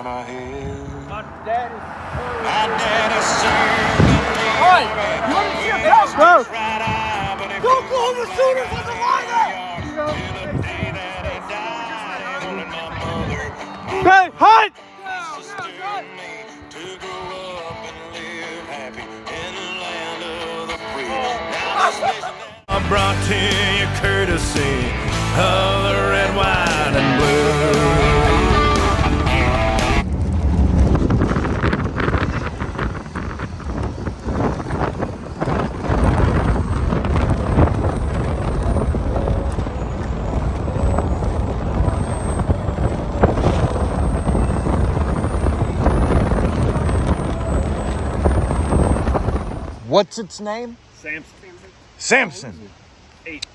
my head. My daddy. My daddy served in the Alright, you want to see a cow? Bro. Right eye, but he Don't go over Sooners on the lineup! till the day that he died. Holding my mother, Okay, hut! sister, and me to grow up and live happy in the land of the free. Now this nation I brought to you courtesy of the red, white, and blue. What's its name? Samson. Samson. 8.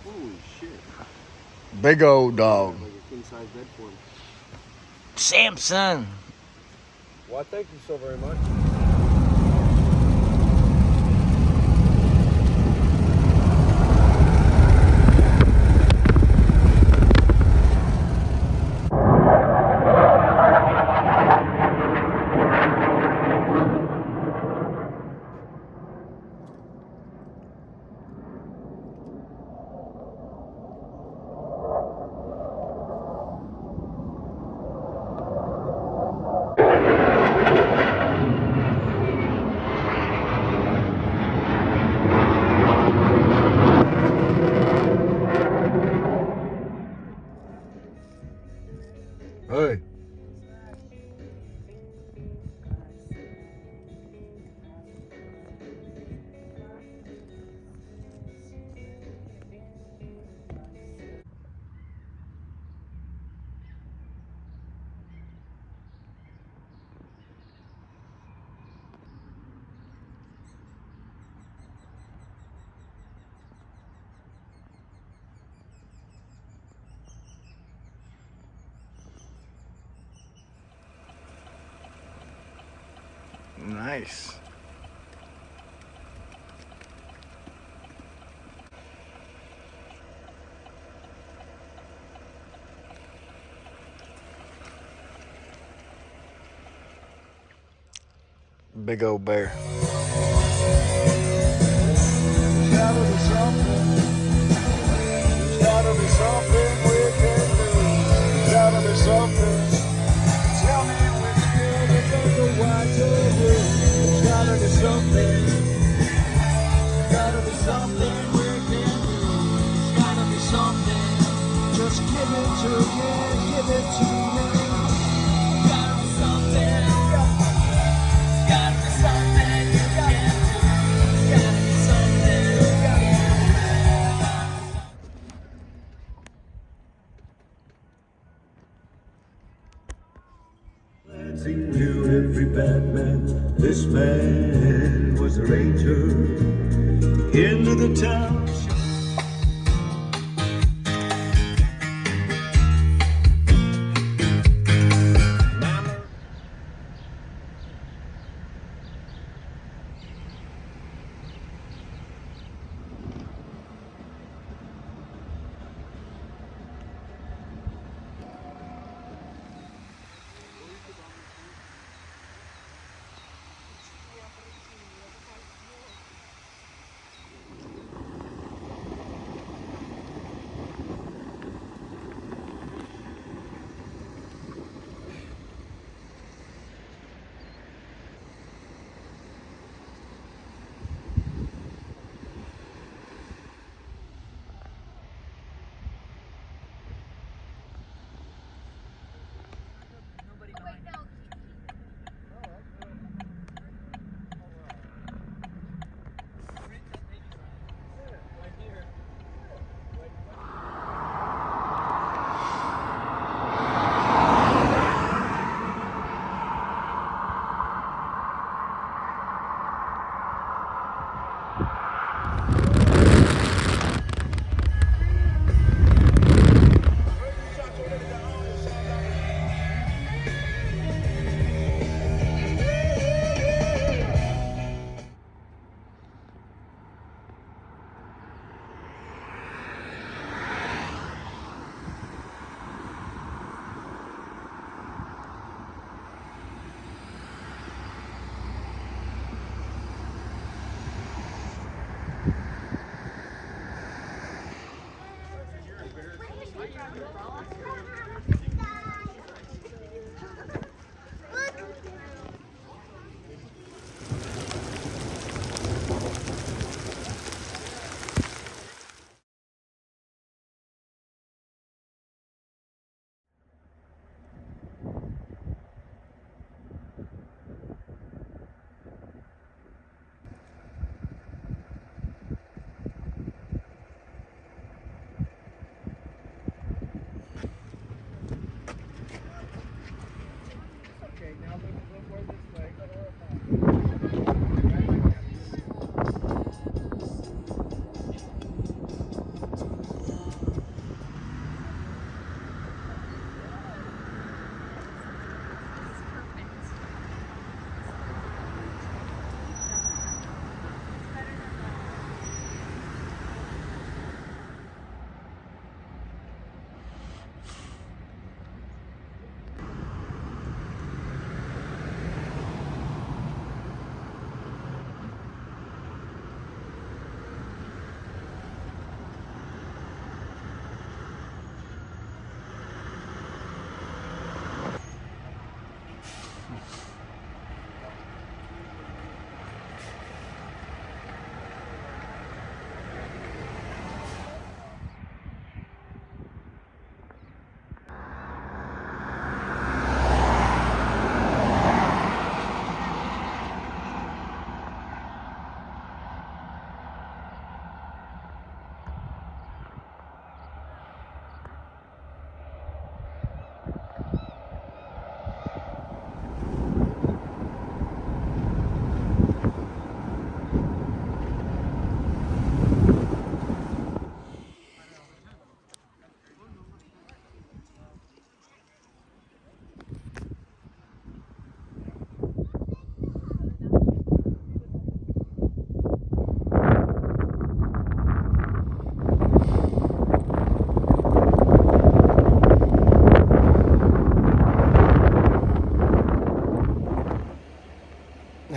Holy shit. Big old dog. Like a king-size bed for him. Samson. Well, thank you so very much. Hey. Nice. Big old bear. Just give it to me, give it to me. Gotta be something. Gotta be something you can do. Gotta be something. Lansing knew every bad man. This man was a ranger into the town.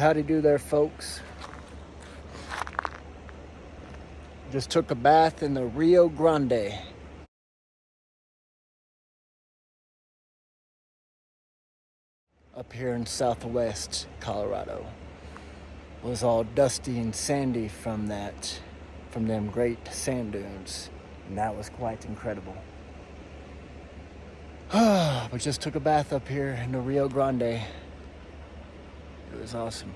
Howdy do there, folks. Just took a bath in the Rio Grande. Up here in southwest Colorado. It was all dusty and sandy from them great sand dunes. And that was quite incredible. But just took a bath up here in the Rio Grande. It was awesome.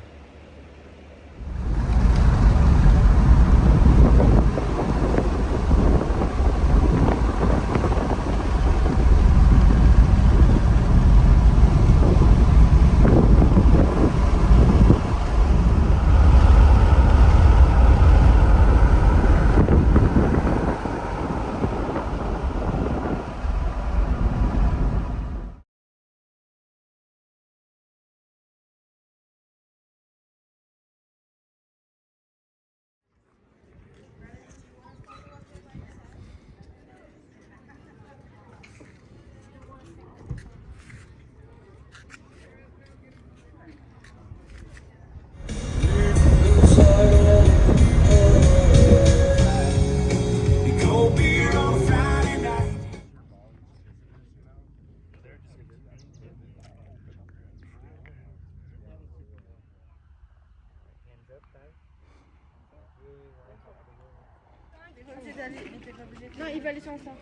Non, il va aller sur le sang.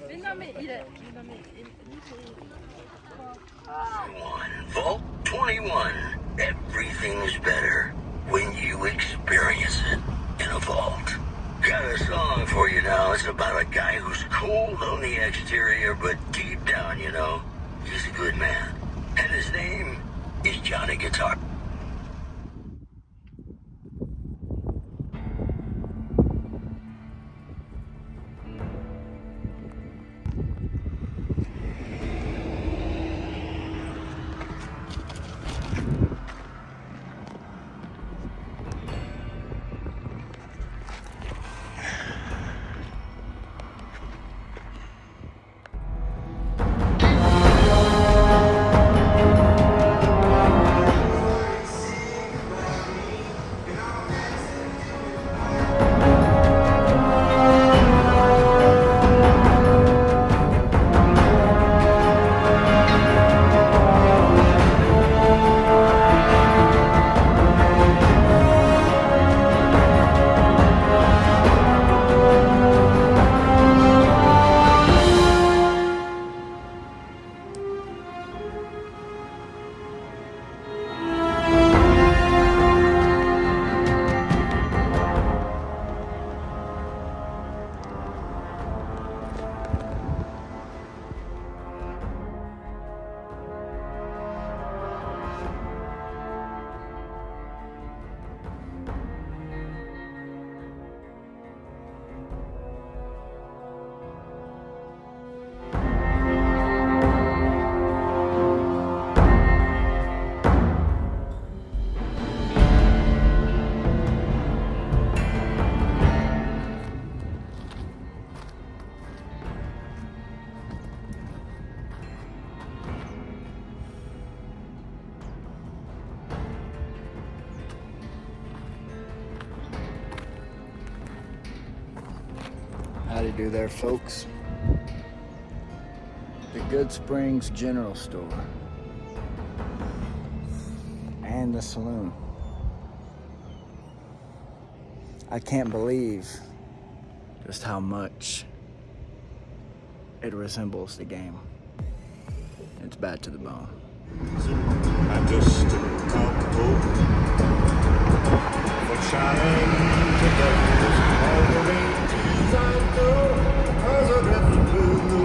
Mais non, mais il est. Non, mais. Vault 21. Everything's better when you experience it in a vault. Got a song for you now. It's about a guy who's cold on the exterior, but deep down, you know, he's a good man. And his name is Johnny Guitar. Howdy do there, folks. The Good Springs General Store and the saloon. I can't believe just how much it resembles the game. It's bad to the bone. I'm just a couple for trying to get all the ranges I know as I drift through the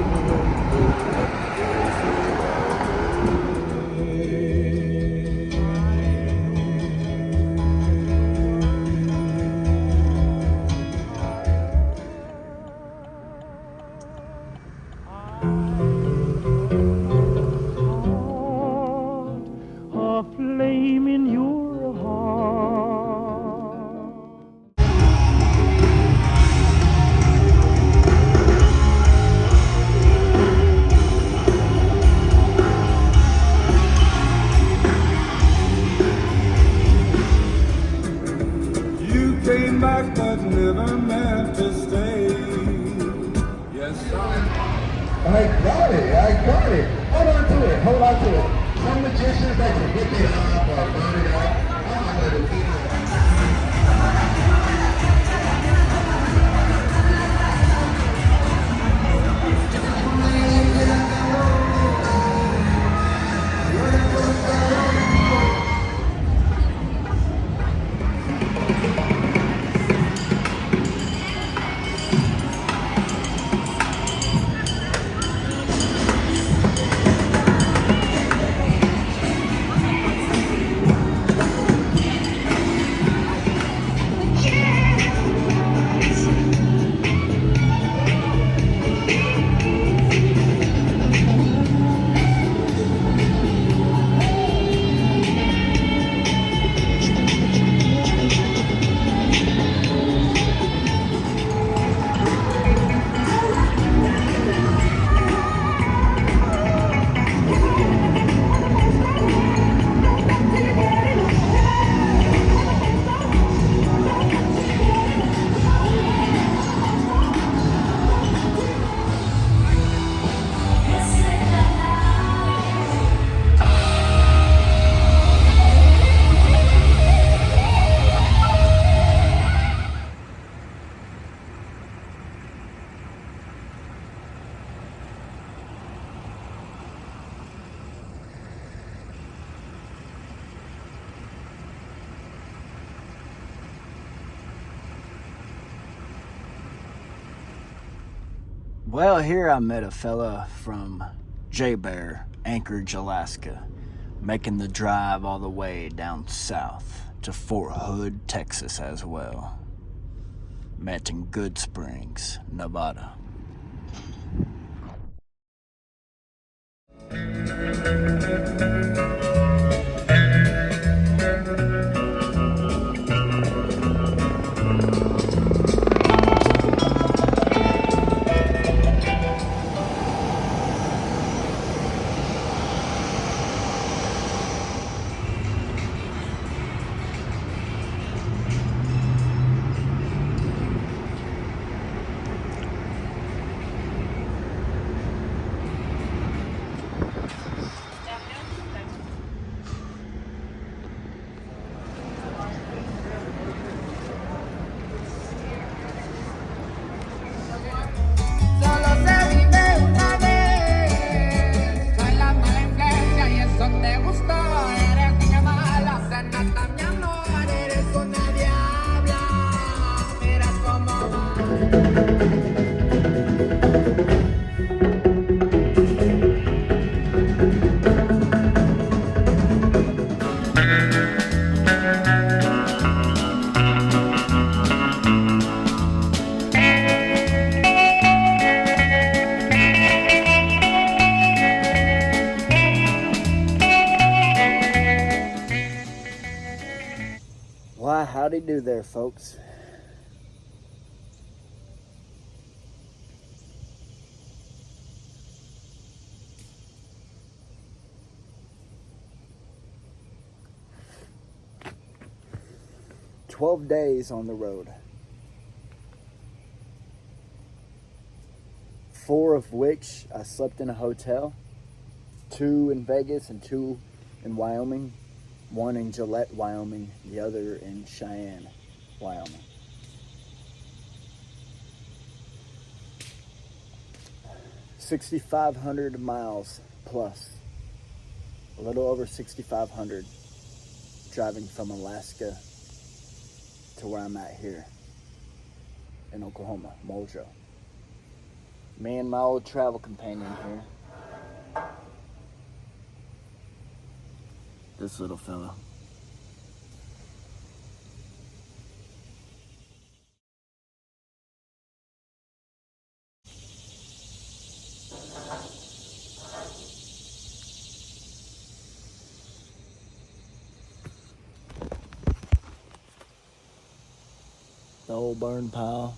A flame in your heart. party. Hold on to it. Hold on to it. Some magicians that can pick it up or burn it up. I'm not gonna do that. Well, here I met a fella from J-Bear, Anchorage, Alaska, making the drive all the way down south to Fort Hood, Texas as well. Met in Good Springs, Nevada. Solo se vive una vez. Soy la mala influencia y eso te gustó. Eres niña mala, se nota mi amor. Eres una diabla. Mira cómo va. Why, howdy do there, folks. "12 days on the road. 4 of which I slept in a hotel. 2 in Vegas and 2 in Wyoming. 1 in Gillette, Wyoming. The other in Cheyenne, Wyoming. $6,500 miles plus. A little over 6,500 driving from Alaska to where I'm at here in Oklahoma, Muldrow. Me and my old travel companion here. This little fella. The old burn pile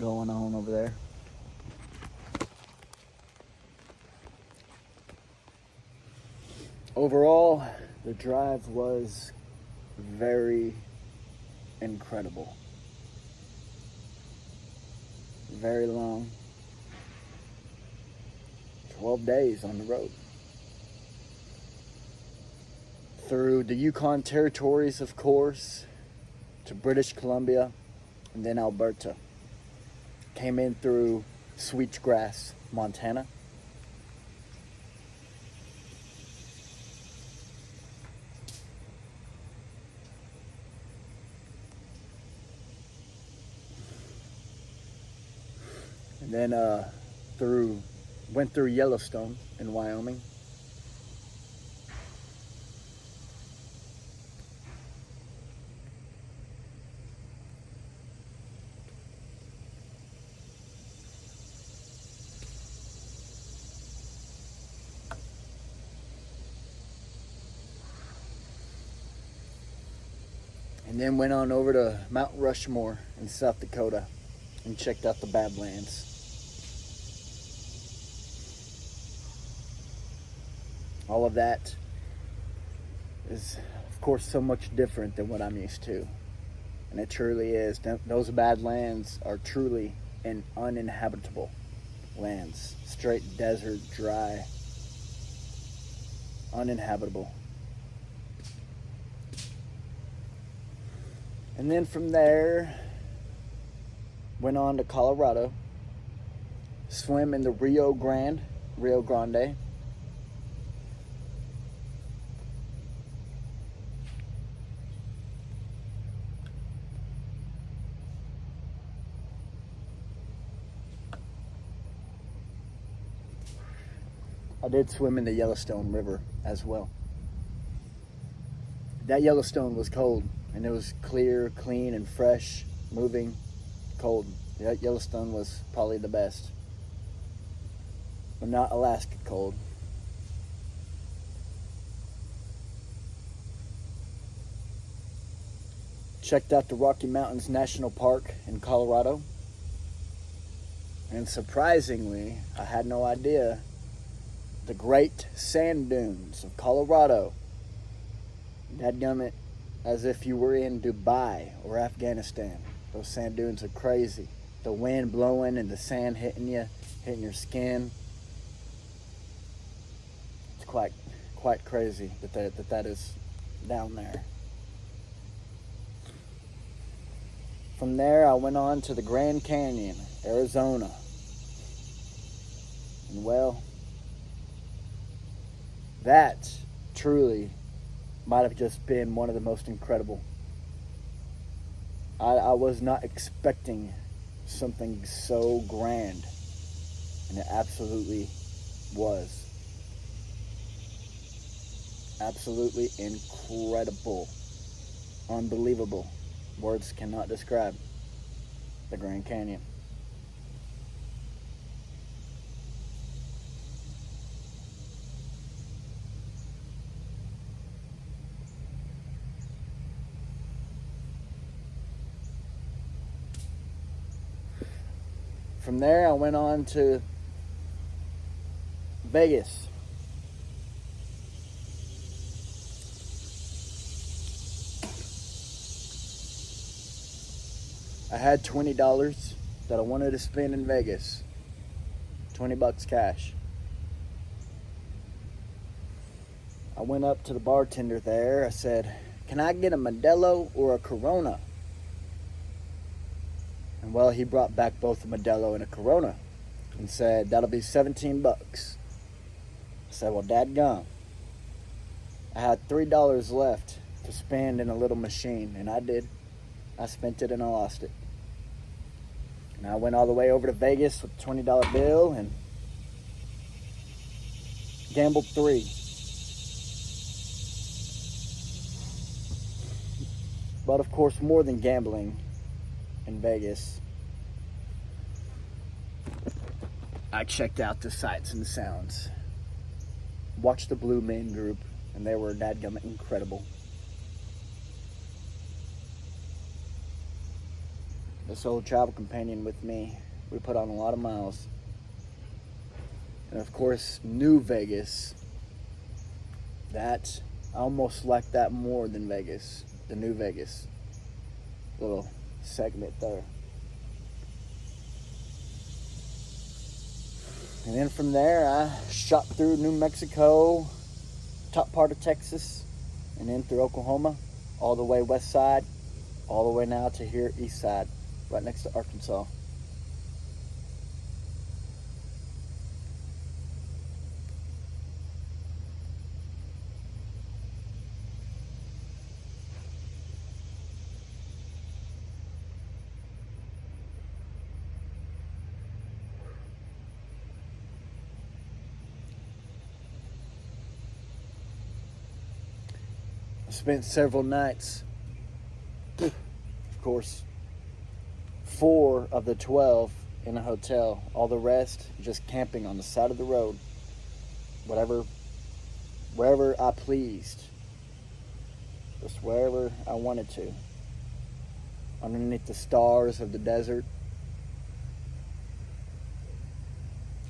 going on over there. Overall, the drive was very incredible. Very long. 12 days on the road. Through the Yukon territories, of course, to British Columbia, and then Alberta. Came in through Sweetgrass, Montana. And then went through Yellowstone in Wyoming. And then went on over to Mount Rushmore in South Dakota and checked out the Badlands. All of that is, of course, so much different than what I'm used to. And it truly is. Those Badlands are truly uninhabitable lands. Straight desert, dry, uninhabitable. And then from there, went on to Colorado, swim in the Rio Grande. I did swim in the Yellowstone River as well. That Yellowstone was cold, and it was clear, clean, and fresh, moving, cold. Yellowstone was probably the best, but not Alaska cold. Checked out the Rocky Mountains National Park in Colorado, and surprisingly, I had no idea, the Great Sand Dunes of Colorado. Dadgummit, as if you were in Dubai or Afghanistan. Those sand dunes are crazy. The wind blowing and the sand hitting your skin. It's quite crazy that is down there. From there, I went on to the Grand Canyon, Arizona. And well, that truly might have just been one of the most incredible. I was not expecting something so grand, and it absolutely was. Absolutely incredible. Unbelievable. Words cannot describe the Grand Canyon. From there, I went on to Vegas. I had $20 that I wanted to spend in Vegas. $20 cash. I went up to the bartender there. I said, "Can I get a Modelo or a Corona?" And well, he brought back both a Modelo and a Corona and said, "That'll be $17. I said, "Well, dadgum." I had $3 left to spend in a little machine, and I did. I spent it and I lost it. And I went all the way over to Vegas with a $20 bill and gambled 3. But of course, more than gambling in Vegas, I checked out the sights and the sounds. Watched the Blue Man Group, and they were dadgummit incredible. This old travel companion with me, we put on a lot of miles. And of course, New Vegas, that, I almost like that more than Vegas, the New Vegas little segment there. And then from there, I shot through New Mexico, top part of Texas, and then through Oklahoma, all the way west side, all the way now to here east side, right next to Arkansas. I spent several nights, of course, 4 of the 12 in a hotel. All the rest just camping on the side of the road, wherever I pleased, just wherever I wanted to, underneath the stars of the desert,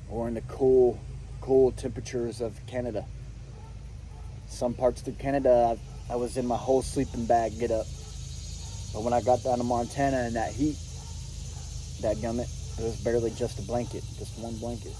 or in the cool temperatures of Canada. Some parts of Canada, I was in my whole sleeping bag get up. But when I got down to Montana in that heat, dadgummit, it was barely just a blanket, just one blanket.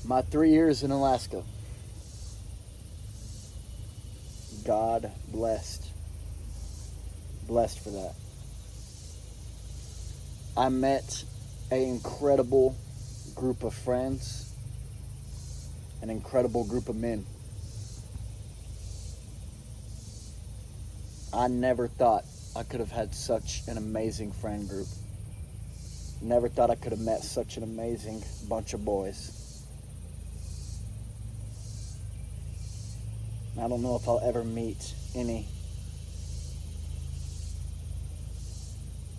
My 3 years in Alaska, God blessed for that. I met an incredible group of friends, an incredible group of men. I never thought I could have had such an amazing friend group. Never thought I could have met such an amazing bunch of boys. I don't know if I'll ever meet any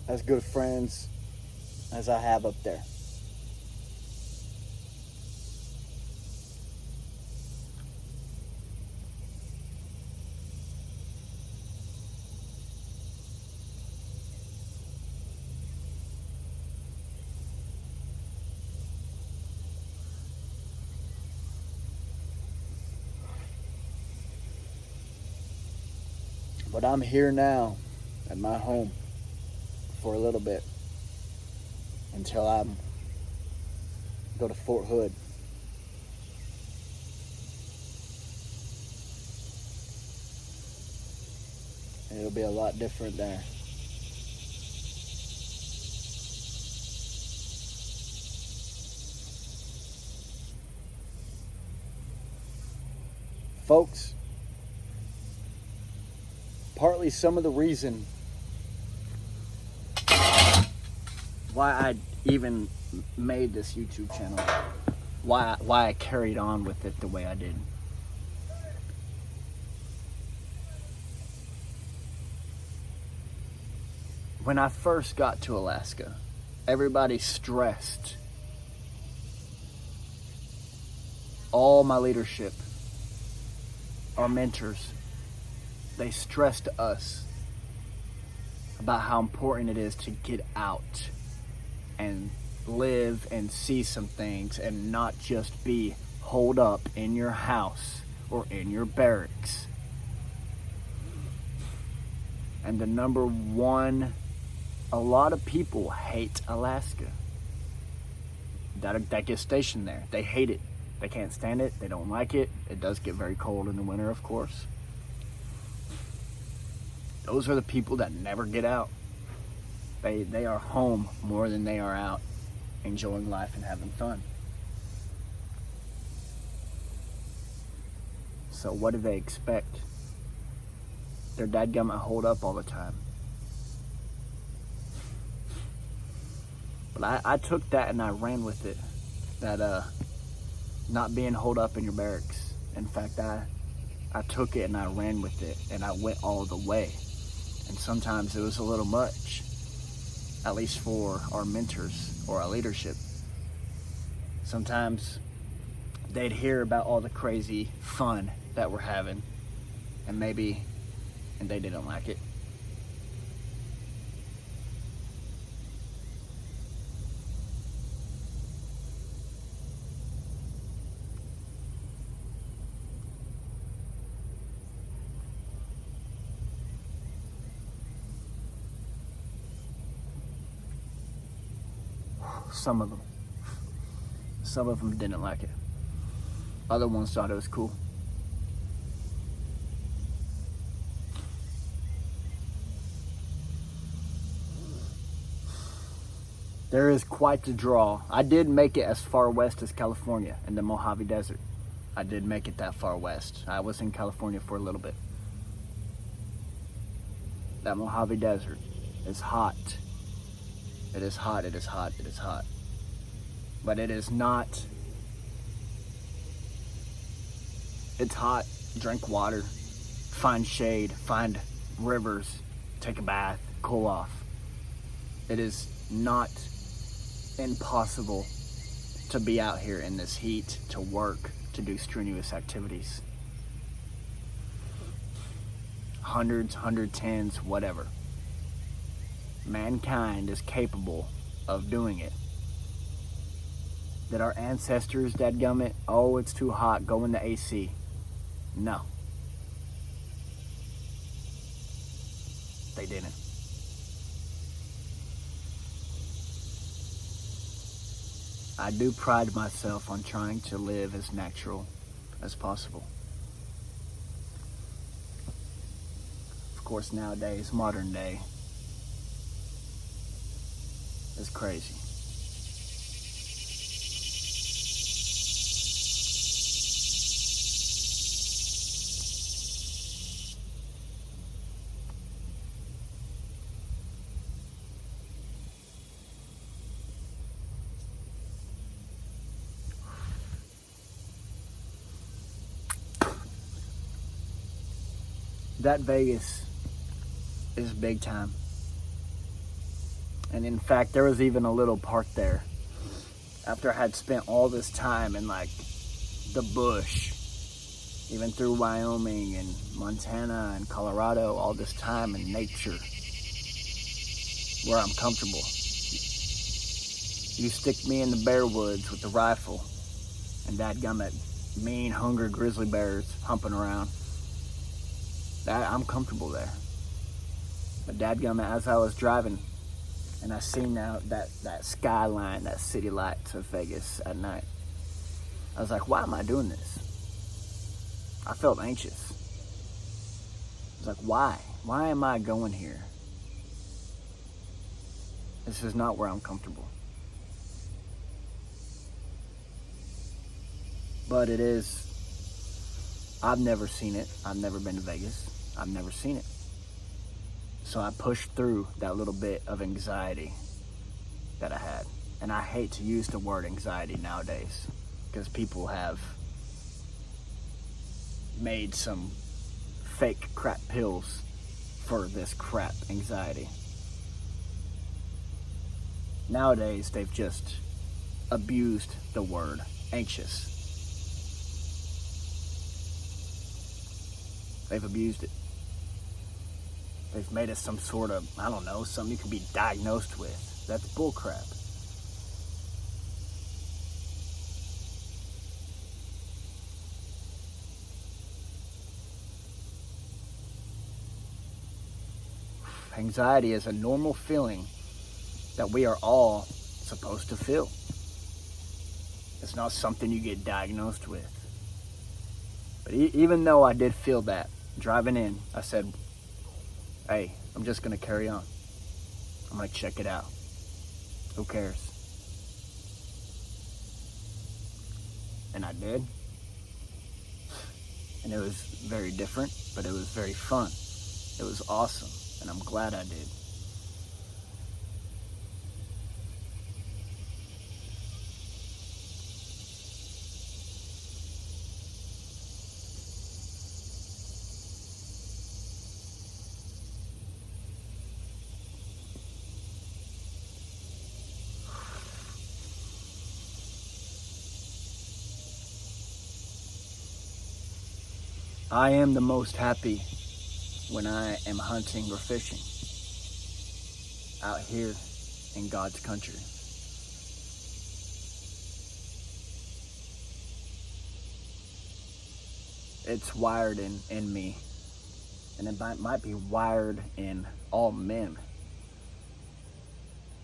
as good friends as I have up there. But I'm here now at my home for a little bit until I go to Fort Hood. And it'll be a lot different there. Folks, partly some of the reason why I even made this YouTube channel, why I carried on with it the way I did. When I first got to Alaska, everybody stressed. All my leadership, our mentors, they stressed us about how important it is to get out and live and see some things and not just be holed up in your house or in your barracks. And the number one, a lot of people hate Alaska that get stationed there. They hate it. They can't stand it. They don't like it. It does get very cold in the winter, of course. Those are the people that never get out. They are home more than they are out, enjoying life and having fun. So what do they expect? Their dadgummit hold up all the time. But I took that and I ran with it. That not being holed up in your barracks. In fact, I took it and I ran with it and I went all the way. And sometimes it was a little much, at least for our mentors or our leadership. Sometimes they'd hear about all the crazy fun that we're having and they didn't like it. Some of them. Some of them didn't like it. Other ones thought it was cool. There is quite the draw. I did make it as far west as California in the Mojave Desert. I did make it that far west. I was in California for a little bit. That Mojave Desert is hot. It is hot, it is hot, it is hot. But it is not. It's hot. Drink water. Find shade. Find rivers. Take a bath. Cool off. It is not impossible to be out here in this heat, to work, to do strenuous activities. Hundreds, 110s, whatever. Mankind is capable of doing it. Did our ancestors, dadgummit, oh, it's too hot, go in the AC? No. They didn't. I do pride myself on trying to live as natural as possible. Of course, nowadays, modern day, is crazy. That Vegas is big time. And in fact, there was even a little park there. After I had spent all this time in like the bush, even through Wyoming and Montana and Colorado, all this time in nature where I'm comfortable. You stick me in the bear woods with the rifle and dadgummit, mean, hungry grizzly bears humping around. I'm comfortable there. But dadgummit, as I was driving and I seen that skyline, that city lights of Vegas at night, I was like, why am I doing this? I felt anxious. I was like, why? Why am I going here? This is not where I'm comfortable. But it is. I've never seen it. I've never been to Vegas. I've never seen it. So I pushed through that little bit of anxiety that I had. And I hate to use the word anxiety nowadays because people have made some fake crap pills for this crap anxiety. Nowadays, they've just abused the word anxious. They've abused it. They've made it some sort of, I don't know, something you can be diagnosed with. That's bullcrap. Anxiety is a normal feeling that we are all supposed to feel. It's not something you get diagnosed with. But even though I did feel that, driving in, I said, hey, I'm just going to carry on. I'm going to check it out. Who cares? And I did. And it was very different, but it was very fun. It was awesome, and I'm glad I did. I am the most happy when I am hunting or fishing out here in God's country. It's wired in me, and it might be wired in all men,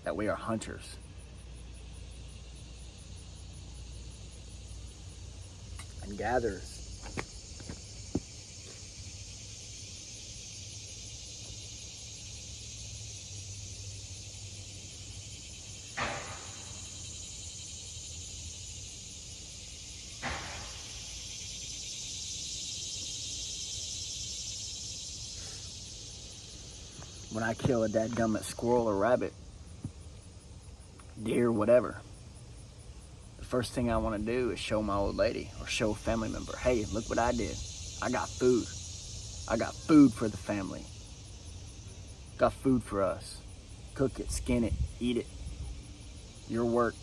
that we are hunters. and gathers. When I kill a dadgummit squirrel or rabbit, deer, whatever, the first thing I want to do is show my old lady or show a family member, hey, look what I did. I got food. I got food for the family. Got food for us. Cook it, skin it, eat it. Your work.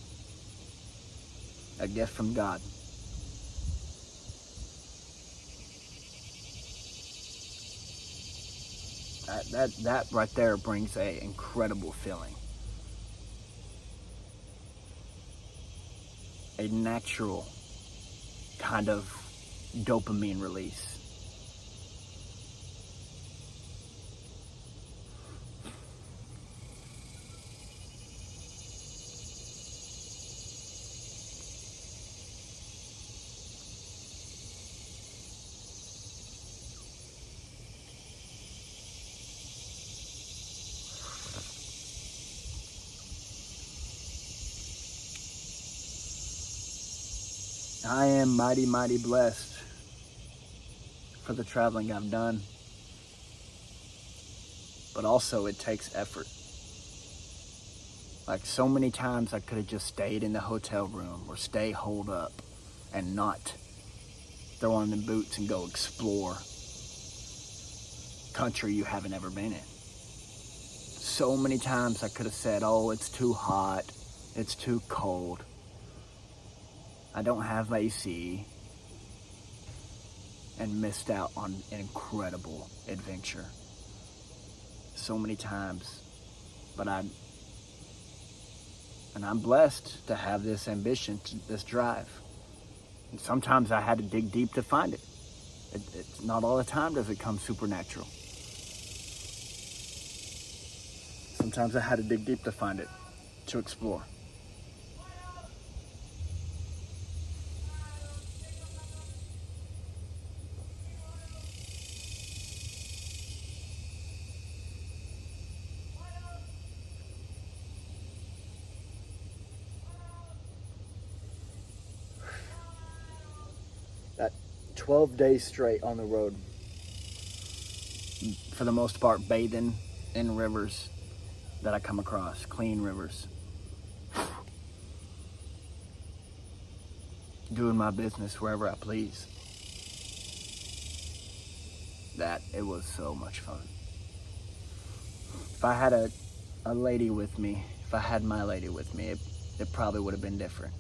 A gift from God. That right there brings a incredible feeling. A natural kind of dopamine release. I am mighty, mighty blessed for the traveling I've done. But also it takes effort. Like so many times I could have just stayed in the hotel room or stay holed up and not throw on the boots and go explore country you haven't ever been in. So many times I could have said, oh, it's too hot, it's too cold. I don't have AC, and missed out on an incredible adventure. So many times, but I'm blessed to have this ambition, this drive. And sometimes I had to dig deep to find it. It's not all the time does it come supernatural. Sometimes I had to dig deep to find it, to explore. That 12 days straight on the road, for the most part bathing in rivers that I come across, clean rivers. Doing my business wherever I please. It was so much fun. If I had a lady with me, if I had my lady with me, it probably would have been different.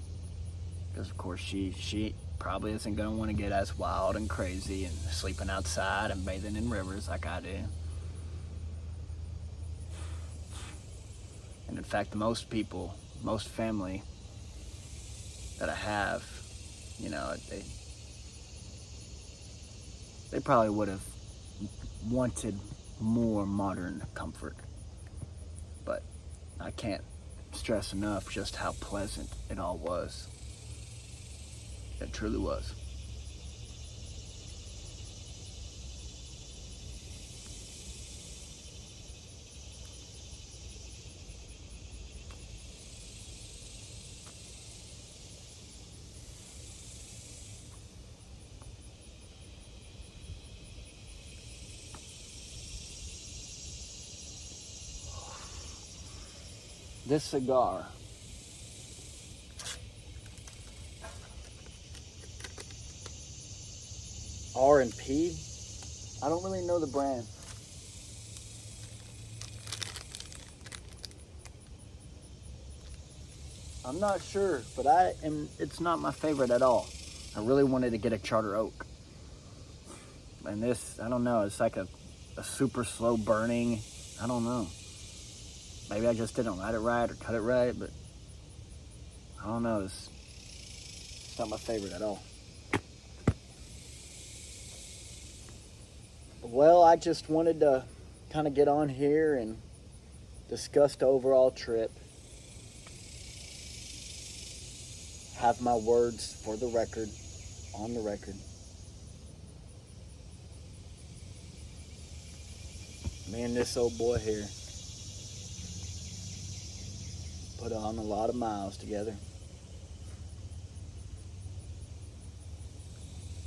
Because of course she probably isn't going to want to get as wild and crazy and sleeping outside and bathing in rivers like I do. And in fact, most people, most family that I have, you know, they probably would have wanted more modern comfort. But I can't stress enough just how pleasant it all was. It truly was. This cigar R&P, I don't really know the brand. I'm not sure, but it's not my favorite at all. I really wanted to get a Charter Oak. And this, I don't know, it's like a super slow burning, I don't know. Maybe I just didn't light it right or cut it right, but I don't know, it's not my favorite at all. Well, I just wanted to kind of get on here and discuss the overall trip. Have my words for the record on the record. Me and this old boy here put on a lot of miles together.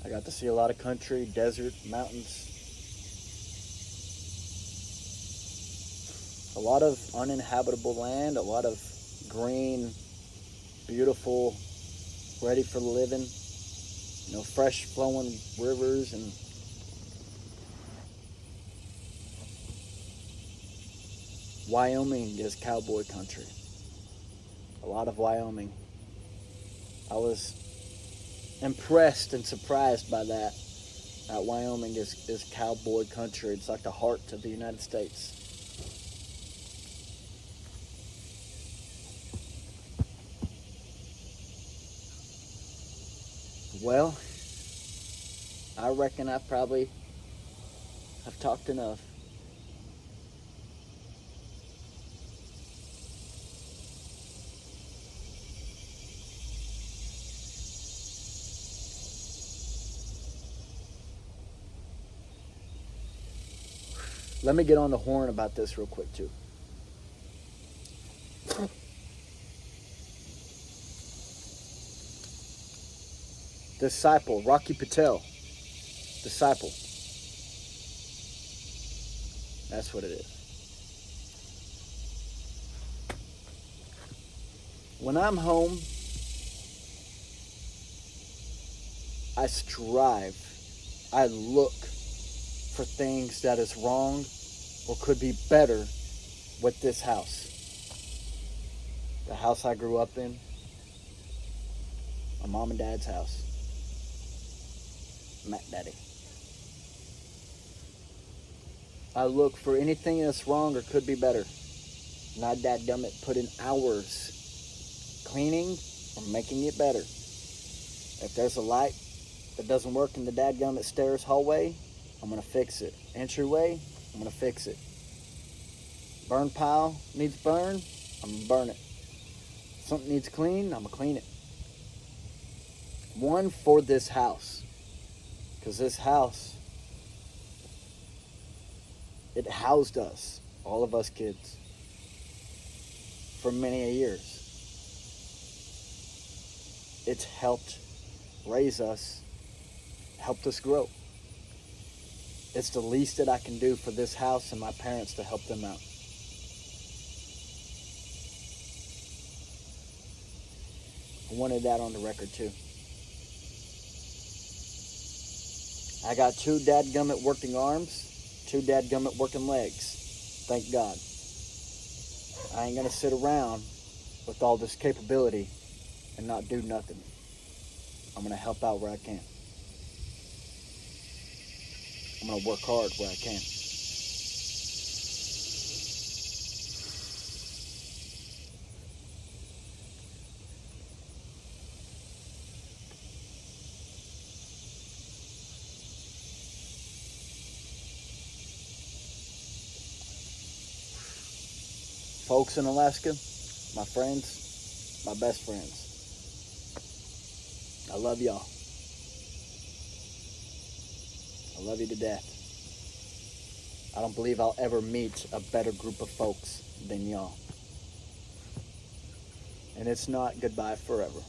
I got to see a lot of country, desert, mountains. A lot of uninhabitable land, a lot of green, beautiful, ready for living, you know, fresh flowing rivers and Wyoming is cowboy country. A lot of Wyoming. I was impressed and surprised by that. That Wyoming is cowboy country. It's like the heart of the United States. Well, I reckon I probably have talked enough. Let me get on the horn about this real quick too. Disciple, Rocky Patel. Disciple. That's what it is. When I'm home, I strive, I look for things that is wrong or could be better with this house. The house I grew up in, my mom and dad's house. Matt Daddy. I look for anything that's wrong or could be better. And I dadgummit put in hours cleaning or making it better. If there's a light that doesn't work in the dadgummit stairs hallway, I'm gonna fix it. Entryway, I'm gonna fix it. Burn pile needs burn, I'm gonna burn it. If something needs clean, I'm gonna clean it. One, for this house. Because this house, it housed us, all of us kids, for many years. It's helped raise us, helped us grow. It's the least that I can do for this house and my parents to help them out. I wanted that on the record too. I got 2 dadgummit working arms, 2 dadgummit working legs. Thank God. I ain't gonna sit around with all this capability and not do nothing. I'm gonna help out where I can. I'm gonna work hard where I can. Folks in Alaska, my friends, my best friends, I love y'all. I love you to death. I don't believe I'll ever meet a better group of folks than y'all. And it's not goodbye forever.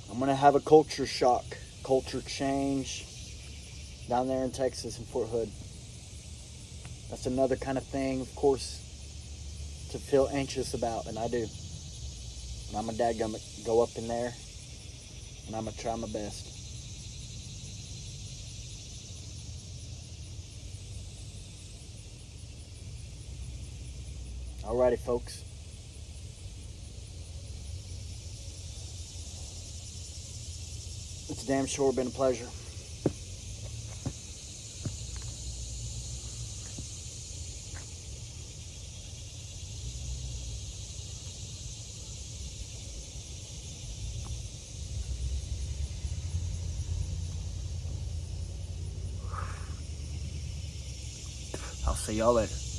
I'm going to have a culture shock, culture change down there in Texas in Fort Hood. That's another kind of thing, of course, to feel anxious about, and I do. And I'm a dadgummit go up in there, and I'm going to try my best. Alrighty, folks. It's damn sure been a pleasure. I'll see y'all later.